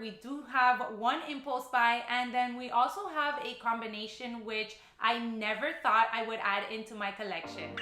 We do have one impulse buy, and then we also have a combination which I never thought I would add into my collection.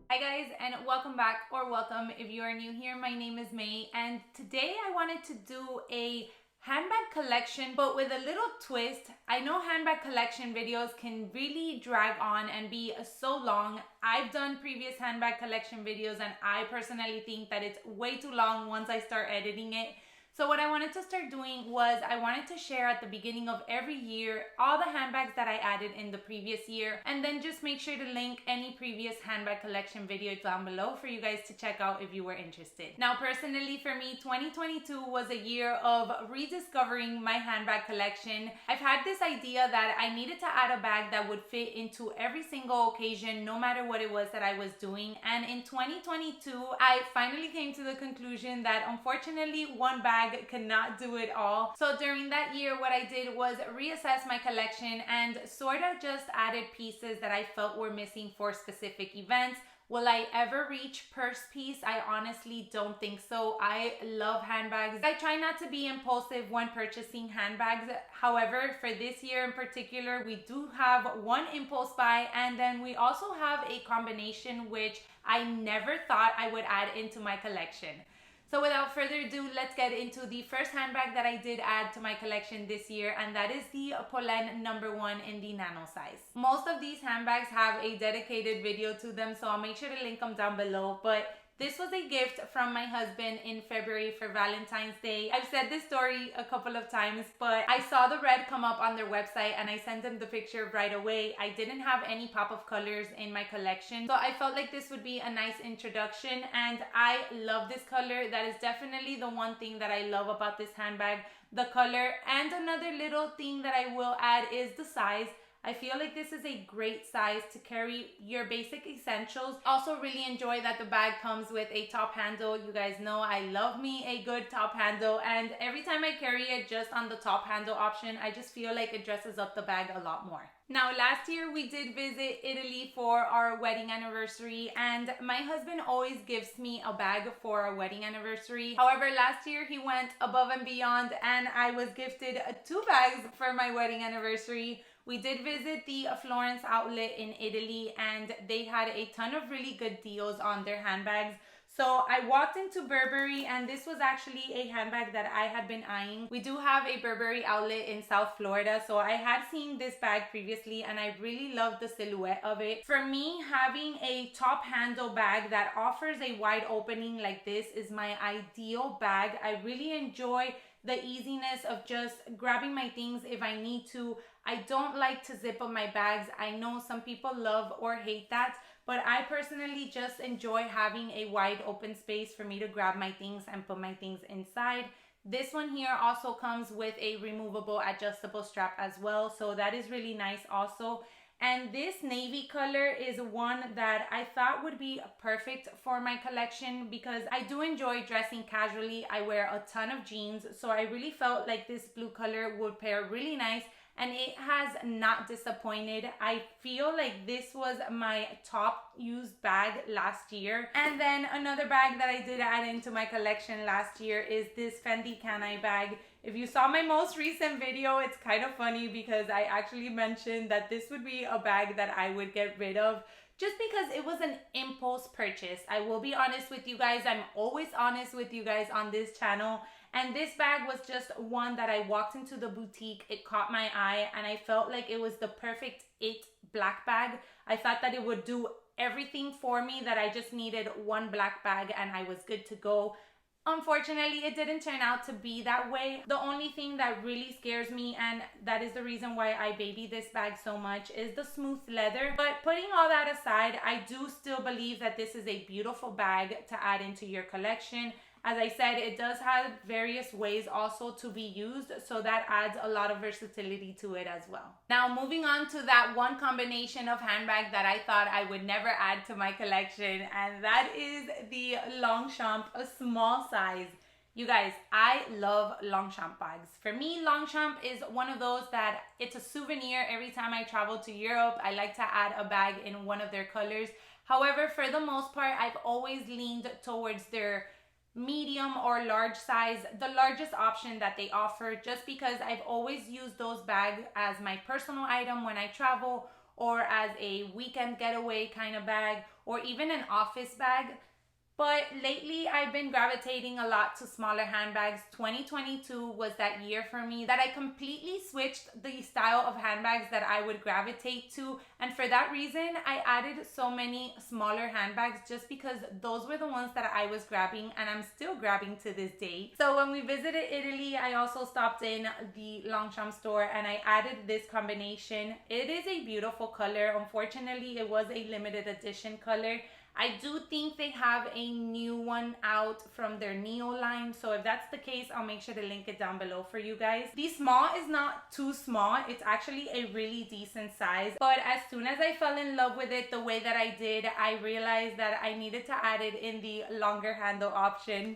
Hi guys, and welcome back, or welcome if you are new here. My name is May, and today I wanted to do a handbag collection, but with a little twist. I know handbag collection videos can really drag on and be so long. I've done previous handbag collection videos, and I personally think that it's way too long once I start editing it. So what I wanted to start doing was I wanted to share at the beginning of every year all the handbags that I added in the previous year, and then just make sure to link any previous handbag collection video down below for you guys to check out if you were interested. Now personally for me, 2022 was a year of rediscovering my handbag collection. I've had this idea that I needed to add a bag that would fit into every single occasion, no matter what it was that I was doing. And in 2022, I finally came to the conclusion that unfortunately one bag cannot do it all. So during that year, what I did was reassess my collection and sort of just added pieces that I felt were missing for specific events. Will I ever reach purse piece? I honestly don't think so. I love handbags. I try not to be impulsive when purchasing handbags. However, for this year in particular, we do have one impulse buy, and then we also have a combination which I never thought I would add into my collection. So without further ado, let's get into the first handbag that I did add to my collection this year, and that is the Polène #1 in the Nano size. Most of these handbags have a dedicated video to them, so I'll make sure to link them down below. But this was a gift from my husband in February for Valentine's Day. I've said this story a couple of times, but I saw the red come up on their website and I sent him the picture right away. I didn't have any pop of colors in my collection, so I felt like this would be a nice introduction, and I love this color. That is definitely the one thing that I love about this handbag, the color. And another little thing that I will add is the size. I feel like this is a great size to carry your basic essentials. Also really enjoy that the bag comes with a top handle. You guys know I love me a good top handle, and every time I carry it just on the top handle option, I just feel like it dresses up the bag a lot more. Now last year we did visit Italy for our wedding anniversary, and my husband always gives me a bag for our wedding anniversary. However, last year he went above and beyond, and I was gifted 2 bags for my wedding anniversary. We did visit the Florence outlet in Italy, and they had a ton of really good deals on their handbags. So I walked into Burberry, and this was actually a handbag that I had been eyeing. We do have a Burberry outlet in South Florida, so I had seen this bag previously and I really loved the silhouette of it. For me, having a top handle bag that offers a wide opening like this is my ideal bag. I really enjoy the easiness of just grabbing my things if I need to. I don't like to zip up my bags. I know some people love or hate that, but I personally just enjoy having a wide open space for me to grab my things and put my things inside. This one here also comes with a removable adjustable strap as well, so that is really nice also. And this navy color is one that I thought would be perfect for my collection because I do enjoy dressing casually. I wear a ton of jeans, so I really felt like this blue color would pair really nice, and it has not disappointed. I feel like this was my top used bag last year. And then another bag that I did add into my collection last year is this Fendi Kan I bag. If you saw my most recent video, it's kind of funny because I actually mentioned that this would be a bag that I would get rid of just because it was an impulse purchase. I will be honest with you guys. I'm always honest with you guys on this channel. And this bag was just one that I walked into the boutique, it caught my eye, and I felt like it was the perfect it black bag. I thought that it would do everything for me, that I just needed one black bag and I was good to go. Unfortunately, it didn't turn out to be that way. The only thing that really scares me, and that is the reason why I baby this bag so much, is the smooth leather. But putting all that aside, I do still believe that this is a beautiful bag to add into your collection. As I said, it does have various ways also to be used, so that adds a lot of versatility to it as well. Now, moving on to that one combination of handbag that I thought I would never add to my collection, and that is the Longchamp, a small size. You guys, I love Longchamp bags. For me, Longchamp is one of those that it's a souvenir every time I travel to Europe. I like to add a bag in one of their colors. However, for the most part, I've always leaned towards their medium or large size, the largest option that they offer, just because I've always used those bags as my personal item when I travel, or as a weekend getaway kind of bag, or even an office bag. But lately I've been gravitating a lot to smaller handbags. 2022 was that year for me that I completely switched the style of handbags that I would gravitate to, and for that reason I added so many smaller handbags, just because those were the ones that I was grabbing and I'm still grabbing to this day. So when we visited Italy, I also stopped in the Longchamp store and I added this combination. It is a beautiful color. Unfortunately, it was a limited edition color. I do think they have a new one out from their Neo line, so if that's the case, I'll make sure to link it down below for you guys. The small is not too small. It's actually a really decent size, but as soon as I fell in love with it the way that I did, I realized that I needed to add it in the longer handle option.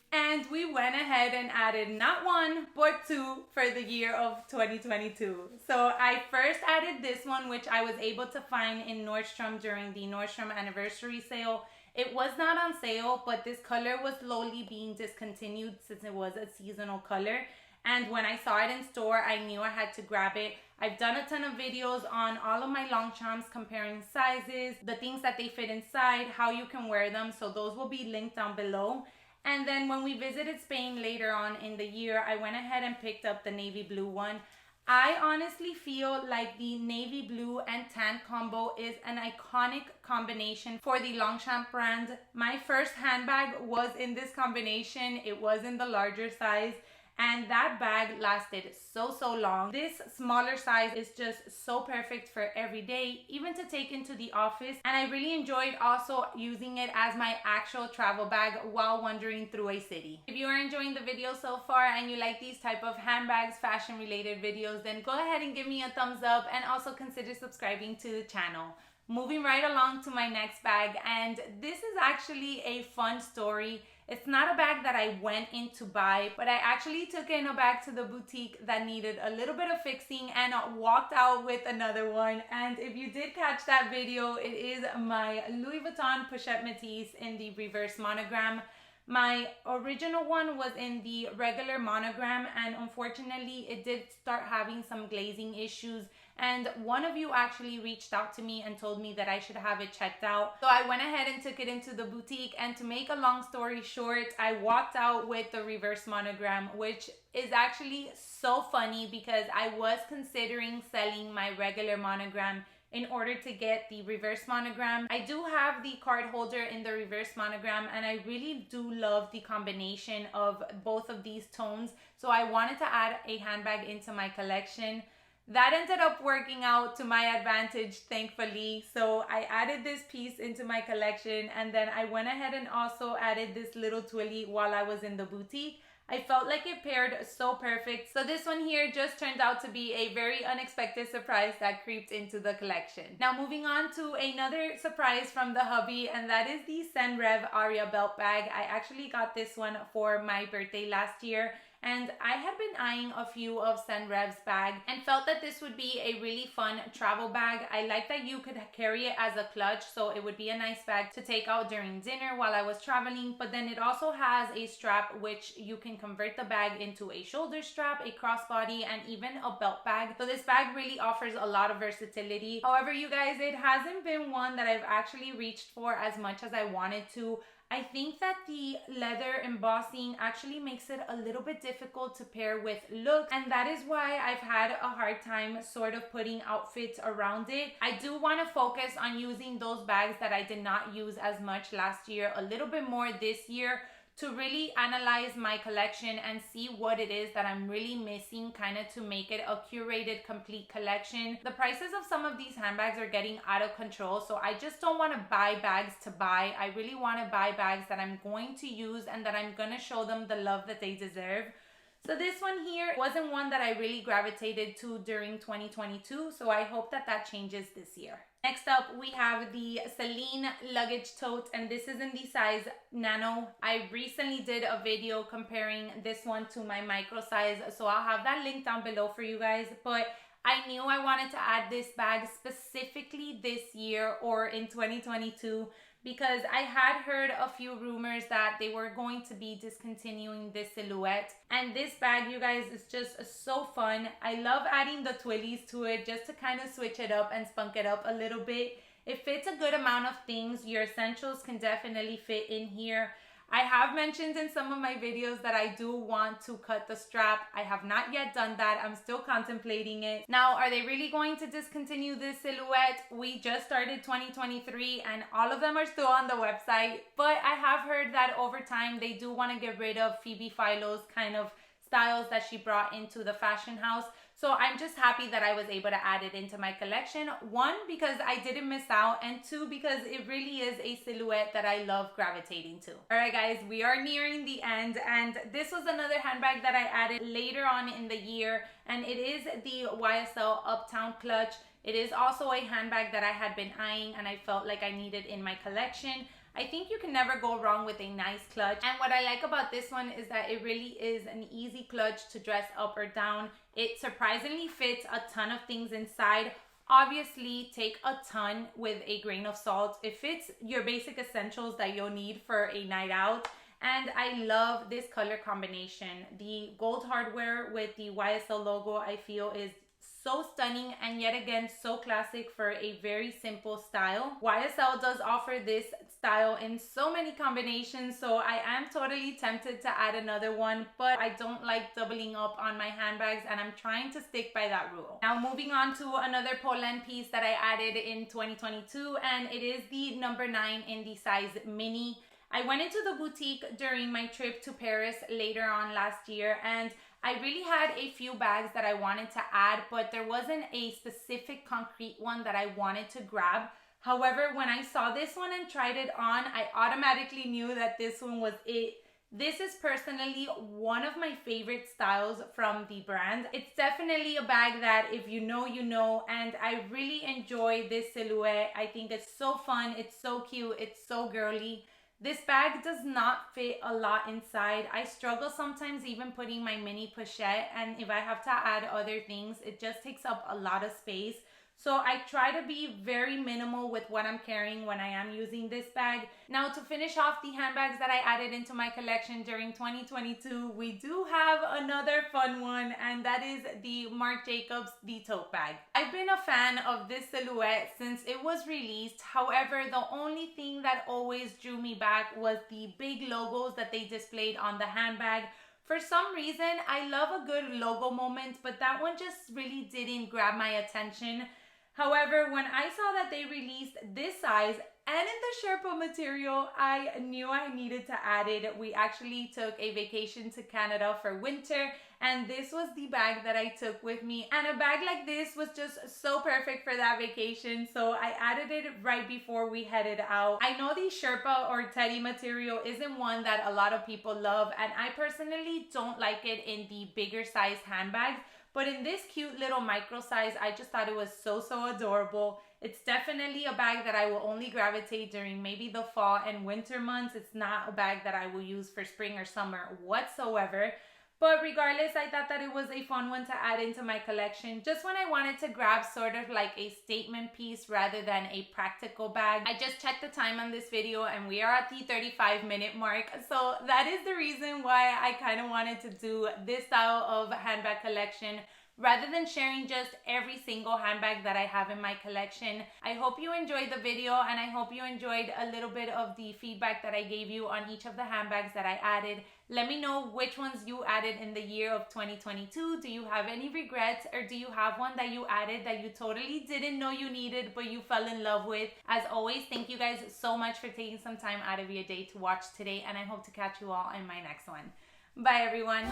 And we went ahead and added not one, but two for the year of 2022. So I first added this one, which I was able to find in Nordstrom during the Nordstrom anniversary sale. It was not on sale, but this color was slowly being discontinued since it was a seasonal color. And when I saw it in store, I knew I had to grab it. I've done a ton of videos on all of my Longchamps, comparing sizes, the things that they fit inside, how you can wear them. So those will be linked down below. And then when we visited Spain later on in the year, I went ahead and picked up the navy blue one. I honestly feel like the navy blue and tan combo is an iconic combination for the Longchamp brand. My first handbag was in this combination. It was in the larger size, and that bag lasted so long. This smaller size is just so perfect for every day, even to take into the office. And I really enjoyed also using it as my actual travel bag while wandering through a city. If you are enjoying the video so far and you like these type of handbags, fashion related videos, then go ahead and give me a thumbs up, and also consider subscribing to the channel. Moving right along to my next bag, and this is actually a fun story. It's not a bag that I went in to buy, but I actually took in a bag to the boutique that needed a little bit of fixing and walked out with another one. And if you did catch that video, it is my Louis Vuitton Pochette Metis in the reverse monogram. My original one was in the regular monogram, and unfortunately it did start having some glazing issues, and one of you actually reached out to me and told me that I should have it checked out. So I went ahead and took it into the boutique, and to make a long story short, I walked out with the reverse monogram, which is actually so funny because I was considering selling my regular monogram in order to get the reverse monogram. I do have the card holder in the reverse monogram, and I really do love the combination of both of these tones, so I wanted to add a handbag into my collection. That ended up working out to my advantage, thankfully. So I added this piece into my collection, and then I went ahead and also added this little twilly while I was in the boutique. I felt like it paired so perfect. So this one here just turned out to be a very unexpected surprise that creeped into the collection. Now moving on to another surprise from the hubby, and that is the Senrev Arya belt bag. I actually got this one for my birthday last year, and I had been eyeing a few of Senrev's bag and felt that this would be a really fun travel bag. I like that you could carry it as a clutch, so it would be a nice bag to take out during dinner while I was traveling. But then it also has a strap which you can convert the bag into a shoulder strap, a crossbody, and even a belt bag. So this bag really offers a lot of versatility. However, you guys, it hasn't been one that I've actually reached for as much as I wanted to. I think that the leather embossing actually makes it a little bit difficult to pair with looks, and that is why I've had a hard time sort of putting outfits around it. I do want to focus on using those bags that I did not use as much last year a little bit more this year, to really analyze my collection and see what it is that I'm really missing, kind of to make it a curated, complete collection. The prices of some of these handbags are getting out of control, so I just don't want to buy bags to buy. I really want to buy bags that I'm going to use and that I'm going to show them the love that they deserve. So this one here wasn't one that I really gravitated to during 2022, so I hope that that changes this year. Next up, we have the Celine Luggage Tote, and this is in the size Nano. I recently did a video comparing this one to my micro size, so I'll have that link down below for you guys. But I knew I wanted to add this bag specifically this year or in 2022 because I had heard a few rumors that they were going to be discontinuing this silhouette. And this bag, you guys, is just so fun. I love adding the twillies to it just to kind of switch it up and spunk it up a little bit. It fits a good amount of things. Your essentials can definitely fit in here. I have mentioned in some of my videos that I do want to cut the strap. I have not yet done that. I'm still contemplating it. Now, are they really going to discontinue this silhouette? We just started 2023 and all of them are still on the website. But I have heard that over time they do want to get rid of Phoebe Philo's kind of styles that she brought into the fashion house. So I'm just happy that I was able to add it into my collection. One, because I didn't miss out, and two, because it really is a silhouette that I love gravitating to. All right, guys, we are nearing the end, and this was another handbag that I added later on in the year, and it is the YSL Uptown clutch. It is also a handbag that I had been eyeing and I felt like I needed in my collection. I think you can never go wrong with a nice clutch. And what I like about this one is that it really is an easy clutch to dress up or down. It surprisingly fits a ton of things inside. Obviously, take a ton with a grain of salt. It fits your basic essentials that you'll need for a night out. And I love this color combination. The gold hardware with the YSL logo, I feel, is so stunning and yet again so classic for a very simple style. YSL does offer this style in so many combinations, so I am totally tempted to add another one, but I don't like doubling up on my handbags and I'm trying to stick by that rule. Now moving on to another Polène piece that I added in 2022, and it is the number 9 in the size mini. I went into the boutique during my trip to Paris later on last year, and I really had a few bags that I wanted to add, but there wasn't a specific concrete one that I wanted to grab. However, when I saw this one and tried it on, I automatically knew that this one was it. This is personally one of my favorite styles from the brand. It's definitely a bag that if you know, you know, and I really enjoy this silhouette. I think it's so fun, it's so cute, it's so girly. This bag does not fit a lot inside. I struggle sometimes even putting my mini pochette, and if I have to add other things, it just takes up a lot of space. So I try to be very minimal with what I'm carrying when I am using this bag. Now, to finish off the handbags that I added into my collection during 2022, we do have another fun one, and that is the Marc Jacobs the Tote bag. I've been a fan of this silhouette since it was released. However, the only thing that always drew me back was the big logos that they displayed on the handbag. For some reason, I love a good logo moment, but that one just really didn't grab my attention. However, when I saw that they released this size and in the sherpa material, I knew I needed to add it. We actually took a vacation to Canada for winter, and this was the bag that I took with me. And a bag like this was just so perfect for that vacation, so I added it right before we headed out. I know the sherpa or teddy material isn't one that a lot of people love, and I personally don't like it in the bigger size handbags. But in this cute little micro size, I just thought it was so adorable. It's definitely a bag that I will only gravitate during maybe the fall and winter months. It's not a bag that I will use for spring or summer whatsoever. But regardless, I thought that it was a fun one to add into my collection. Just when I wanted to grab sort of like a statement piece rather than a practical bag. I just checked the time on this video and we are at the 35-minute mark. So that is the reason why I kind of wanted to do this style of handbag collection rather than sharing just every single handbag that I have in my collection. I hope you enjoyed the video and I hope you enjoyed a little bit of the feedback that I gave you on each of the handbags that I added. Let me know which ones you added in the year of 2022. Do you have any regrets, or do you have one that you added that you totally didn't know you needed but you fell in love with? As always, thank you guys so much for taking some time out of your day to watch today, and I hope to catch you all in my next one. Bye everyone.